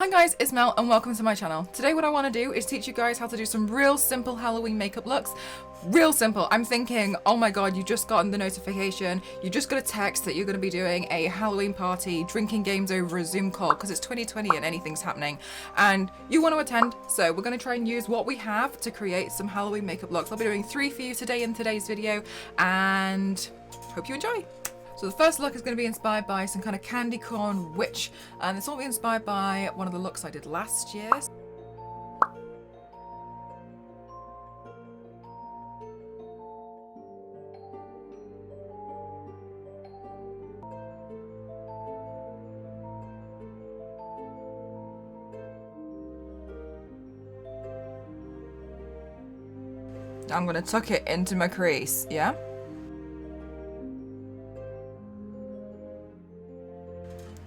Hi guys, it's Mel and welcome to my channel. Today what I want to do is teach you guys how to do some real simple Halloween makeup looks. Real simple. I'm thinking, oh my god, you just gotten the notification, you just got a text that you're going to be doing a Halloween party, drinking games over a Zoom call because it's 2020 and anything's happening and you want to attend. So we're going to try and use what we have to create some Halloween makeup looks. I'll be doing 3 for you today in today's video and hope you enjoy. So the first look is going to be inspired by some kind of candy corn witch, and it's all inspired by one of the looks I did last year. I'm going to tuck it into my crease, yeah?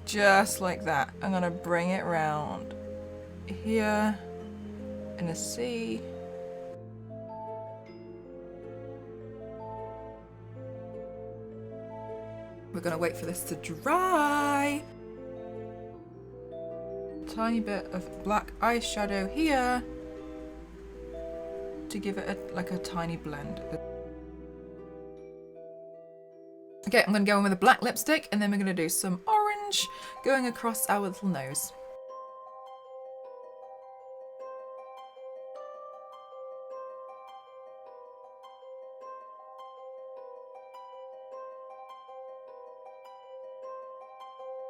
Just like that. I'm going to bring it round here in a C. We're going to wait for this to dry. Tiny bit of black eyeshadow here to give it like a tiny blend. Okay, I'm going to go in with a black lipstick and then we're going to do some orange going across our little nose.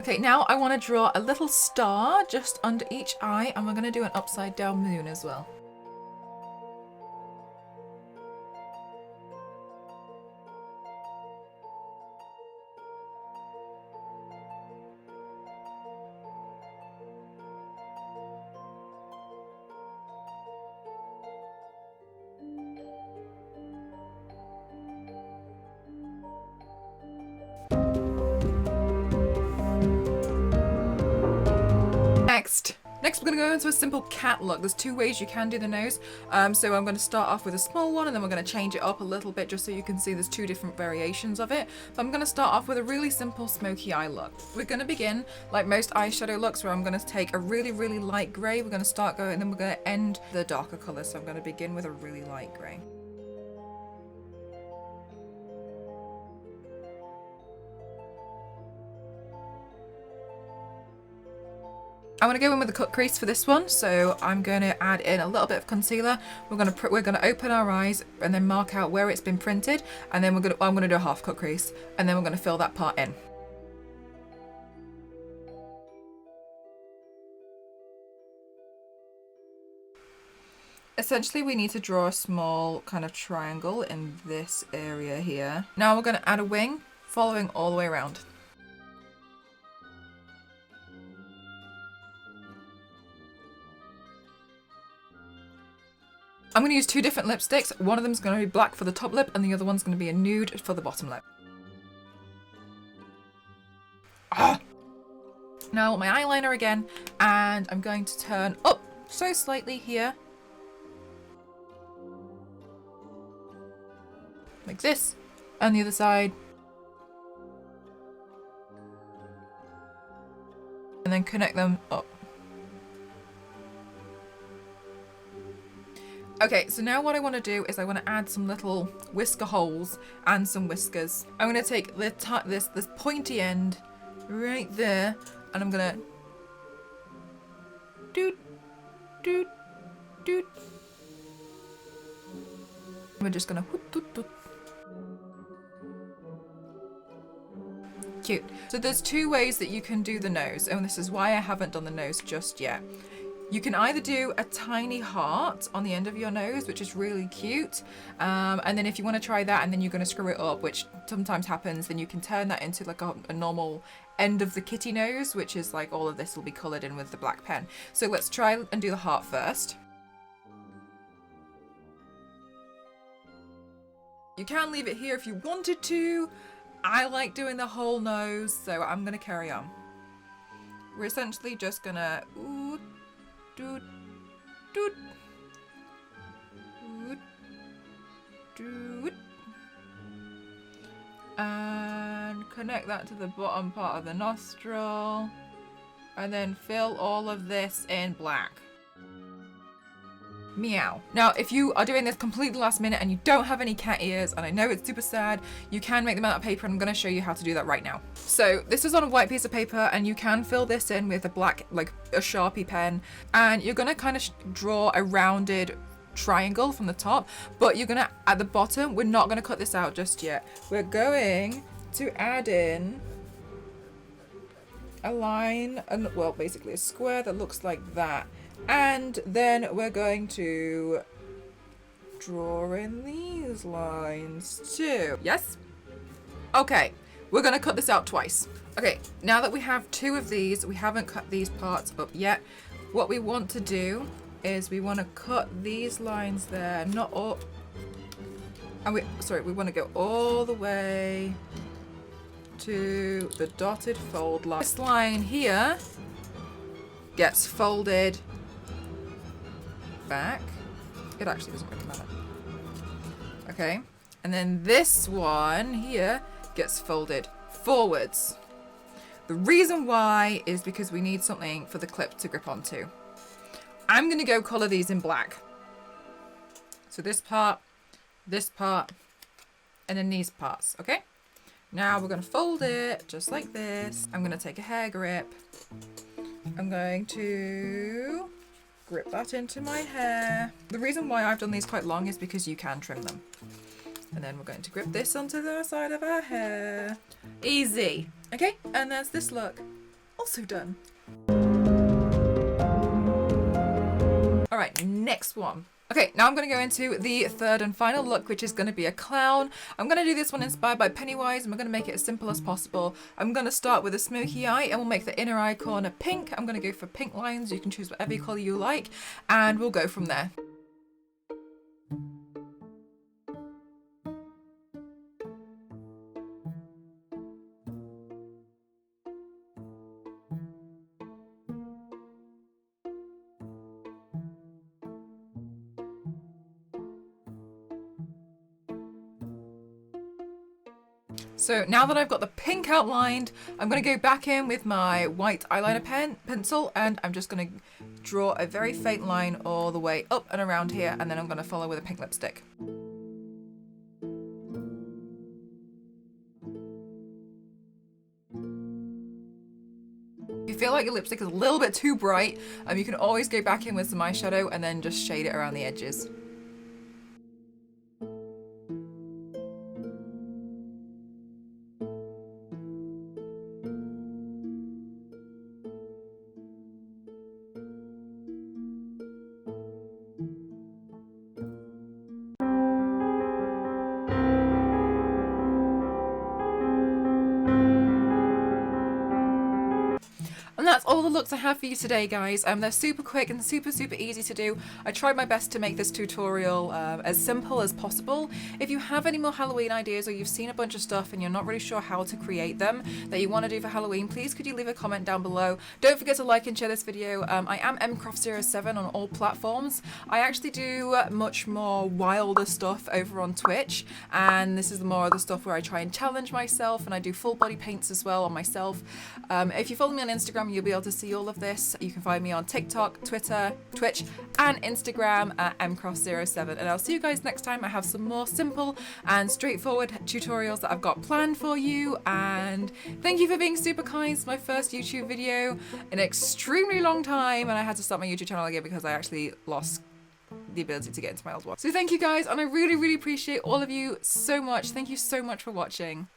Okay, now I want to draw a little star just under each eye and we're going to do an upside down moon as well. Next we're going to go into a simple cat look. There's 2 ways you can do the nose. So I'm going to start off with a small one and then we're going to change it up a little bit just so you can see there's 2 different variations of it. But I'm going to start off with a really simple smoky eye look. We're going to begin like most eyeshadow looks where I'm going to take a really light grey. We're going to start going and then we're going to end the darker colour. So I'm going to begin with a really light grey. I want to go in with a cut crease for this one, so I'm going to add in a little bit of concealer. We're going to open our eyes and then mark out where it's been printed, and then I'm going to do a half cut crease, and then we're going to fill that part in. Essentially, we need to draw a small kind of triangle in this area here. Now we're going to add a wing, following all the way around. I'm going to use 2 different lipsticks. One of them is going to be black for the top lip and the other one's going to be a nude for the bottom lip. Now my eyeliner again, and I'm going to turn up so slightly here. Like this. And the other side. And then connect them up. Okay, so now what I want to do is I want to add some little whisker holes and some whiskers. I'm going to take this pointy end right there and I'm going to doot, doot, doot. We're just going to whoop, doot, doot. Cute. So there's 2 ways that you can do the nose, and this is why I haven't done the nose just yet. You can either do a tiny heart on the end of your nose, which is really cute. And then if you want to try that and then you're going to screw it up, which sometimes happens, then you can turn that into like a normal end of the kitty nose, which is like all of this will be coloured in with the black pen. So let's try and do the heart first. You can leave it here if you wanted to. I like doing the whole nose, so I'm going to carry on. We're essentially just going to doot, doot, doot, doot, and connect that to the bottom part of the nostril. and then fill all of this in black. Meow. Now, if you are doing this completely last minute and you don't have any cat ears, and I know it's super sad, you can make them out of paper, and I'm going to show you how to do that right now. So this is on a white piece of paper, and you can fill this in with a black, like a Sharpie pen, and you're going to kind of draw a rounded triangle from the top, but you're going to, at the bottom, we're not going to cut this out just yet. We're going to add in a line, and well, basically a square that looks like that. And then we're going to draw in these lines too. Yes? Okay, we're going to cut this out twice. Okay, now that we have two of these, we haven't cut these parts up yet. What we want to do is we want to cut these lines there, not all. And we want to go all the way to the dotted fold line. This line here gets folded back. It actually doesn't really matter. Okay, and then this one here gets folded forwards. The reason why is because we need something for the clip to grip onto. I'm gonna go color these in black. So this part, and then these parts, okay? Now we're gonna fold it just like this. I'm gonna take a hair grip. I'm going to grip that into my hair. The reason why I've done these quite long is because you can trim them. And then we're going to grip this onto the side of our hair. Easy. Okay, and there's this look. Also done. All right, next one. Okay, now I'm going to go into the third and final look, which is going to be a clown. I'm going to do this one inspired by Pennywise, and we're going to make it as simple as possible. I'm going to start with a smoky eye, and we'll make the inner eye corner pink. I'm going to go for pink lines. You can choose whatever color you like, and we'll go from there. So now that I've got the pink outlined, I'm going to go back in with my white eyeliner pencil, and I'm just going to draw a very faint line all the way up and around here, and then I'm going to follow with a pink lipstick. If you feel like your lipstick is a little bit too bright, you can always go back in with some eyeshadow and then just shade it around the edges. And that's all the looks I have for you today, guys. They're super quick and super easy to do. I tried my best to make this tutorial as simple as possible. If you have any more Halloween ideas, or you've seen a bunch of stuff and you're not really sure how to create them that you want to do for Halloween, please could you leave a comment down below. Don't forget to like and share this video. I am mcroft07 on all platforms. I actually do much more wilder stuff over on Twitch, and this is more of the stuff where I try and challenge myself, and I do full body paints as well on myself. If you follow me on Instagram, you'll be able to see all of this. You can find me on TikTok, Twitter, Twitch, and Instagram at mcroft07. And I'll see you guys next time. I have some more simple and straightforward tutorials that I've got planned for you. And thank you for being super kind. It's my first YouTube video in an extremely long time, and I had to start my YouTube channel again because I actually lost the ability to get into my old one. So thank you guys, and I really appreciate all of you so much. Thank you so much for watching.